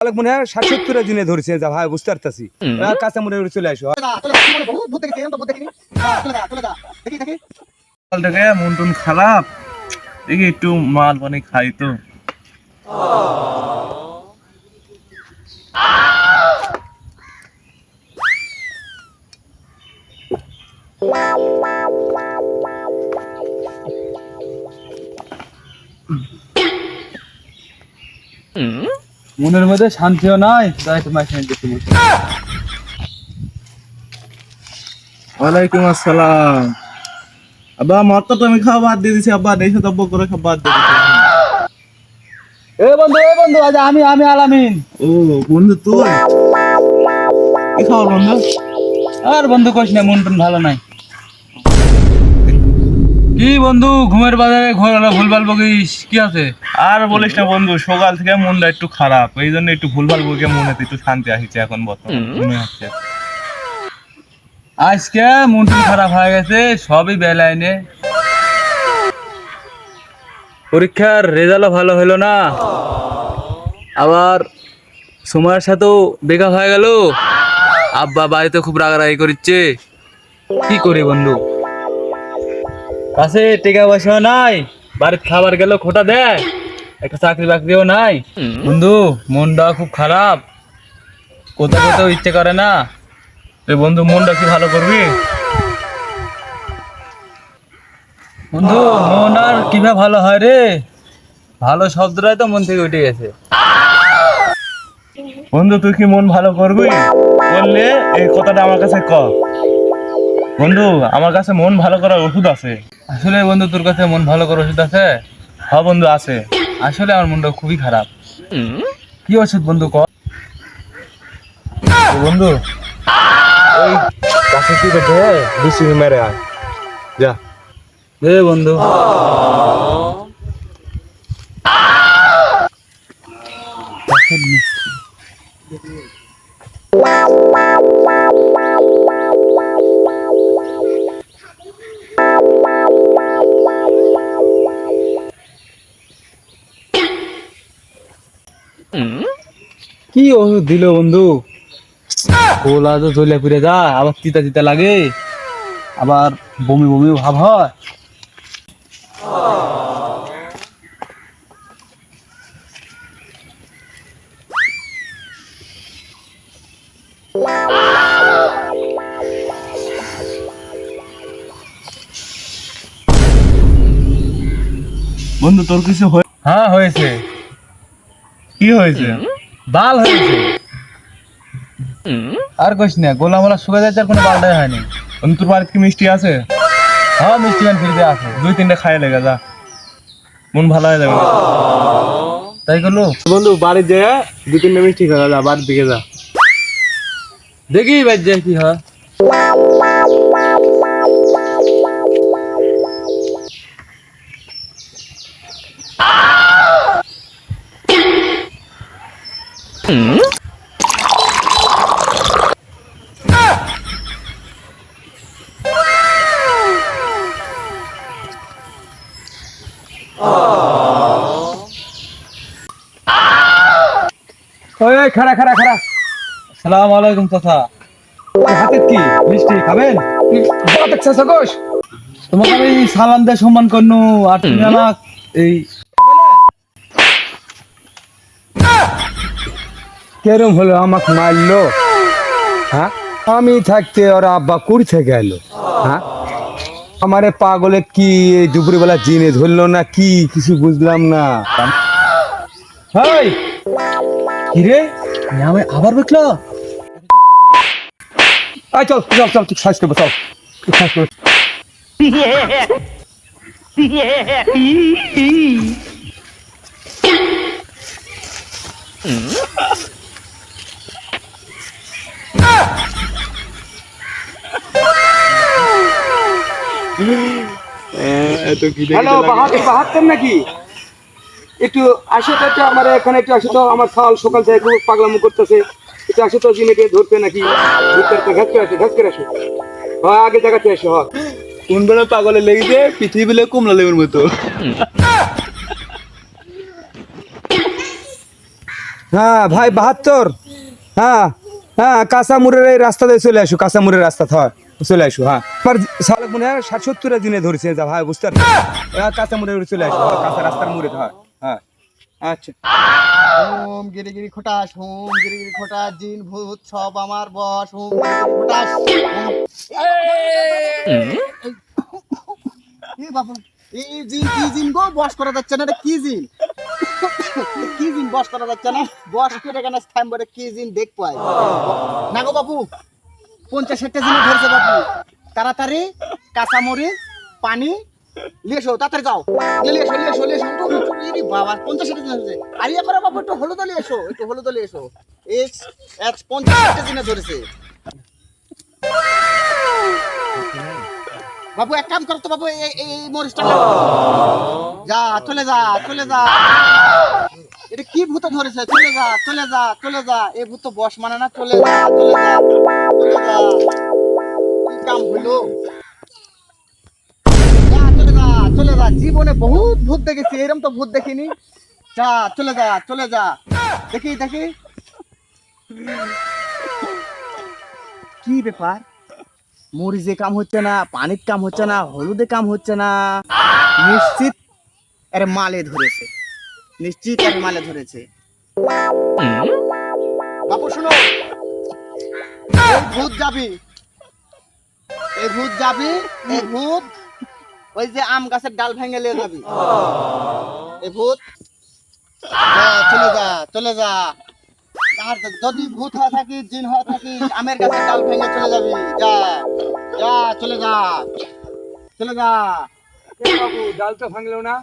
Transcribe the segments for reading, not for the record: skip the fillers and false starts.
মনে হয় 60-70 দিনে ধরেছে যা ভাই বুঝতে পারতাছি কাঁচা মনে চলে আসো মন টন খারাপ দেখি একটু মাল পানি খাই তো মনের মধ্যে শান্তিও নাই তাই তোমার দেখতে ওয়ালাইকুম আসসালাম। আব্বা আমার তো তুমি খাওয়া বাদ দিয়ে দিছি, আব্বা দেশে তব্য করে খাওয়া বাদ দিয়ে দিছি। এ বন্ধু আজ আমি আলামিন। ও বন্ধু তুই কি খাওয়ার বন্ধু? আর বন্ধু কইস না, মন টন ভালো নাই। কি বন্ধু ঘুমের বাজারে ঘর ভুলভাল বকিস, কি আছে? আর বলিস না বন্ধু, সকাল থেকে মনটা একটু খারাপ, এই জন্য একটু ভুলভাল বকে মনেতে একটু শান্তি আসছে এখন বর্তমানে মনে হচ্ছে। আজকে মন টন খারাপ হয়ে গেছে, সবই বেলাইনে। পরীক্ষার রেজাল্টও ভালো হলো না, আবার সময়ের সাথেও বেকার হয়ে গেল। আব্বা বাড়িতে খুব রাগারাগি করছে, কি করি বন্ধু? কাছে টাকা পয়সাও নাই, বাড়িতে খাবার গেল খোটা দেয়, একটা চাকরি বাকরিও নাই। বন্ধু মনটা খুব খারাপ, কোথাও কোথাও ইচ্ছে করে না। তুই বন্ধু মনটা কি ভালো করবি? বন্ধু মন আর কিভাবে ভালো হয় রে, ভালো শব্দটাই তো মন থেকে উঠে গেছে। বন্ধু তুই কি মন ভালো করবি? বললে এই কথাটা আমার কাছে ক। বন্ধু আমার কাছে মন ভালো করার ওষুধ আছে। আসলে বন্ধু তোর কাছে মন ভালো করার ওষুধ আছে? হ্যাঁ বন্ধু আছে। আসলে আমার মনটা খুবই খারাপ। কি ওষুধ বন্ধু ক? বন্ধু ওই গাছের টিপে ধরে বৃষ্টি মেরে আয় যা। দে বন্ধু। কি ওষুধ দিল বন্ধু? গোলা তো জ্বলে পুড়ে যা, আবার তিতা তিতা লাগে, আবার বমি বমি ভাব হয়। বন্ধু তোর কিছু হ্যাঁ হয়েছে। কি হয়েছে? বাল হয়েছে। আর কইস না, গোলা মোলা শুকা যাচ্ছে, আর কোনো বালটাই হয়নি। বন্ধু তোর বাড়িতে কি মিষ্টি আছে? হ্যাঁ মিষ্টি গান ফিরতে আছে। 2-3টা খাই লেগে যা, মন ভালো হয়ে যাবে। তাই করলো বন্ধু বাড়ি যে 2-3টা মিষ্টি খাওয়া যা, বাড়ির দিকে যা। দেখি বাজ যায় কি হয়। ওই খাড়া খাড়া খাড়া। আসসালামু আলাইকুম চাচা। হাতে কি মিষ্টি খাবেন? তোমাকে আমি সালাম দিয়ে সম্মান করনু, আর তুমি আমাক এই কেরম হলো আমাকে মারলো? হ্যাঁ আমি থাকতে ওরা আব্বা কুড়ি থেকে এলো। হ্যাঁ আমারে পাগলে কি দুপুরে বেলা জিনে ধরলো না কি, কিছু বুঝলাম না। কি রে আমি আবার দেখলো? চল চল চল তুই সাজ করবো, চল তুই সাজ করবো। হ্যালো বাহাত্তর নাকি? একটু আসো তো, একটু আমার এখানে একটু আসো তো, আমার সাল সকাল থেকে খুব পাগলামো করতেছে। একটু আসো তো, জিনেকে ধরতে নাকি ধরতে, ঘাস করে আসো, ঘাস করে আসো। হ্যাঁ আগে জায়গাতে আসো। হ্যাঁ কোন বেলা পাগলে লেগেছে পৃথিবীলে কমলা লেবুর মতো। হ্যাঁ ভাই 72। হ্যাঁ হ্যাঁ, কাঁচামুড়ের এই রাস্তা দিয়ে চলে আসো, কাঁচামুড়ের রাস্তা হয় চলে আসো। হ্যাঁ আমার সালে মনে হয় 60-70 দিনে ধরেছে যা ভাই, বুঝতে পারছো? হ্যাঁ কাঁচামুড়ে চলে আসো, কাঁচা রাস্তার মুড়ে হয়। হ্যাঁ আচ্ছা। ওম গিরি গিরি খটাস, ওম গিরি গিরি খটাস, জিন ভূত সব আমার বস, ওম গিরি গিরি খটাস। এ বাবা, এই জিন কি জিন গো, বস করা যাচ্ছে না, এটা কি জিন? কি জিন বস করা যাচ্ছে না? বস করে কেন স্থান বলে কি জিন দেখ পাই না গো বাবু। 50-60টা জিন ধরছে বাবু। তাড়াতাড়ি কাঁচামরিচ পানি লিয়েছো, তাড়াতাড়ি যাও, লিয়েছো বাবা। 50-60টা জিন ধরেছে। আর ইয়ে করে বাবু, একটু হলুদ লিয়েছো, একটু হলুদ লিয়েছো। এই 50-60টা জিন ধরেছে বাবু। এক কাম করো তো বাবু, এই মরিচটা নাও। যা, চলে যা, চলে যা। এটা কি ভূত ধরেছে? চলে যা, চলে যা, চলে যা। এই ভূত তো বস মানে না, চলে যা, চলে যা, চলে যা। কি কাম হলো? যা, চলে যা, চলে যা। জীবনে বহুত ভূত দেখেছি, এরকম তো ভূত দেখিনি। যা, চলে যা, চলে যা। দেখি দেখি কি ব্যাপার, মরিচে কাম হচ্ছে না, পানির কাম হচ্ছে না, হলুদে কাম হচ্ছে না। নিশ্চিত এর মালে ধরেছে, নিশ্চিত এর মালে ধরেছে। বাবু শোনো, এই ভূত যাবি, এই ভূত যাবি, এই ভূত ওই যে আম গাছের ডাল ভেঙে নিয়ে যাবি। এই ভূত যা, চলে যা, চলে যা। আর যদি ভূত হয়ে থাকি, জিন হয়ে থাকি, আমের গাছের ডাল ভেঙে চলে যাবি। যা, যা, চলে যা, চলে যা। এ বাবু ডাল তো ভাঙলো না।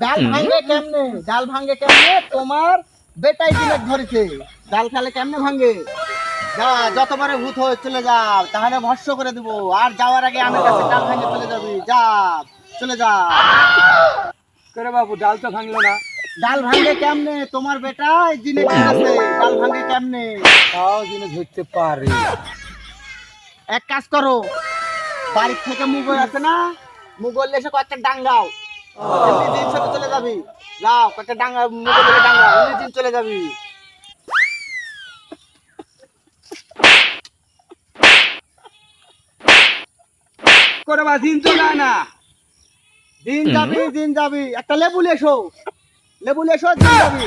ডাল ভাঙে কেমনে? ডাল ভাঙে কেমনে? তোমার বেটাই দিনে ধরেছে। ডাল খালে কেমনে ভাঙে? যা, যতবারে ভূত হয়ে চলে যা, তাহলে ভস্য করে দিব। আর যাওয়ার আগে আমের গাছের ডাল ভেঙে চলে যাবি। যা, চলে যা। করে বাবু ডাল তো ভাঙলো না। ডাল ভাঙে কেমনে? তোমার বেটাই দিনে ধরেছে। ডাল ভাঙে কেমনে? তাও জিনিস ধরতে পারে। এক কাজ করো, বাড়ির থেকে মুগল আছে না, মুগল এসে কয়েকটা ডাঙ্গাও, এমনি দিন সাথে চলে যাবি। যাও, কয়েকটা ডাঙ্গা মুগল এসে ডাঙ্গাও, এমনি দিন চলে যাবি। করে বা দিন তো যায় না। দিন যাবি, দিন যাবি। একটা লেবু এসো, লেবু এসো, দিন যাবি।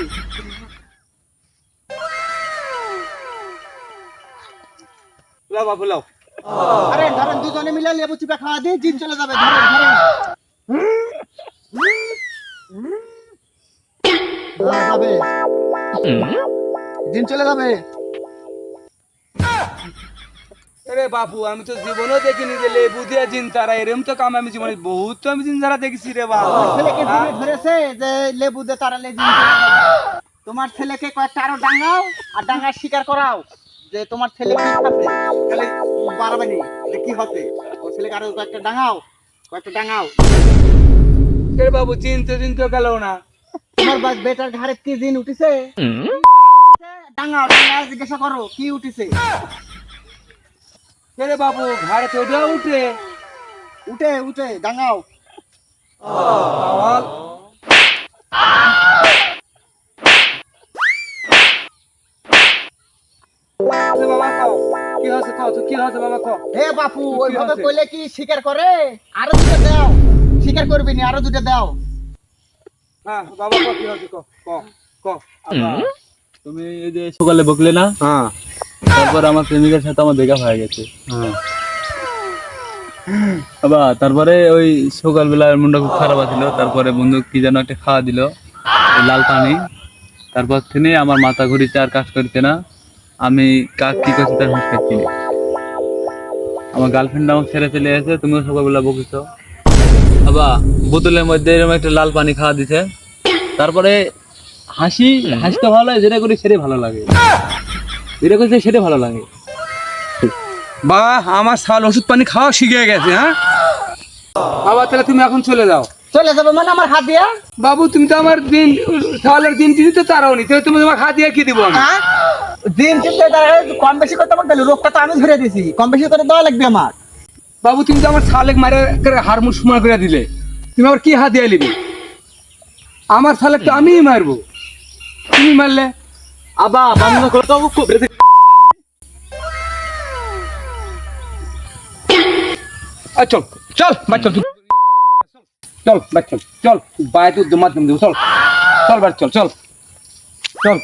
লাও বাবু লাও। আরে ধরেন, দুজনে মিলে লেবু চিপে খাওয়া দিয়ে দিন চলে যাবে। ধরেন ধরেন। যাবে, দিন চলে যাবে। আরে বাবু আমি তো জীবনেও দেখিনি যে লেবু দিয়ে জিন তারা, এরম তো কাম আমি জীবনে বহুত তো আমি জিন তারা দেখেছি রে বাবু। ছেলেকে দিনে ধরেছে যে লেবু দিয়ে তাড়ালে দিন চলে যাবে। তোমার ছেলেকে কয়েকটা আরো ডাঙ্গাও, আর ডাঙ্গা শিকার করাও যে তোমার ছেলে কি খাচ্ছে, তাহলে বাড়াবে নি যে কি হচ্ছে। ওর ছেলেকে আরো কয়েকটা ডাঙ্গাও, কয়েকটা ডাঙ্গাও। আরে বাবু দিন তো গেল না। তোমার বেটার ঘাড়ে কি দিন উঠেছে? ডাঙ্গাও, ডাঙ্গা জিজ্ঞাসা করো কি উঠেছে। আরে বাবু ঘাড়ে তো ওটা উঠে। উঠে উঠে ডাঙ্গাও। আওয়াল। আরে বাবা কও কি হচ্ছে, কও তো কি হচ্ছে বাবা কও। হে বাপু, কি ওইভাবে আছে? কইলে কি শিকার করে? আরো দুটো দাও, শিকার করবি নি, আরো দুটো দাও। হ্যাঁ বাবা কও কি হচ্ছে, কও কও কও। তুমি এই যে সকালে বকলে না, হ্যাঁ তারপর আমার প্রেমিকের সাথে আমার দেখা হয়ে গেছে। হ্যাঁ। বাবা তারপরে ওই সকালবেলা মনটা খুব খারাপ আছিল, তারপরে বন্ধু কি যেন একটা খাওয়া দিল, ওই লাল পানি। তারপর থেকে আমার মাথা ঘুরিতে আর কাজ করতে না। আমি কাক কি করছি তার হুঁশ পাচ্ছি না। আমার গার্লফ্রেন্ড আমাকে ছেড়ে চলে এসেছে, তুমিও সকালবেলা বকিছ। বাবা বোতলের মধ্যে এরকম একটা লাল পানি খাওয়া দিছে। তারপরে হাসতে ভালো লাগে, যেটা করি সেটাই ভালো লাগে, যেটা করছে সেটাই ভালো লাগে। বাবা আমার শাল ওষুধ পানি খাওয়া শিখে গেছে। হ্যাঁ বাবা তাহলে তুমি এখন চলে যাও। চলে যাবে মানে আমার হাত দিয়া? বাবু তুমি তো আমার দিন শালের দিন দিদি তো তারাও নি, তাহলে তুমি তোমার হাত দিয়ে কি দিব আমি? হ্যাঁ? দিন কিন্তু কম বেশি করতে পারবে, রোগটা তো আমি ধরে দিছি, কম বেশি করে দেওয়া লাগবে আমার। বাবু তুমি তো আমার শালে মারে হারমোন সময় করে দিলে, তুমি আবার কি হাত দিয়ে নিবে? আমার শালে তো আমিই মারবো, তুমি মারলে। আবা বন্ধ করে তো খুব চল চল ভাই চল চল ভাই চল চল বাই তুই মাধ্যম দেবো চল চল ভাই চল চল চল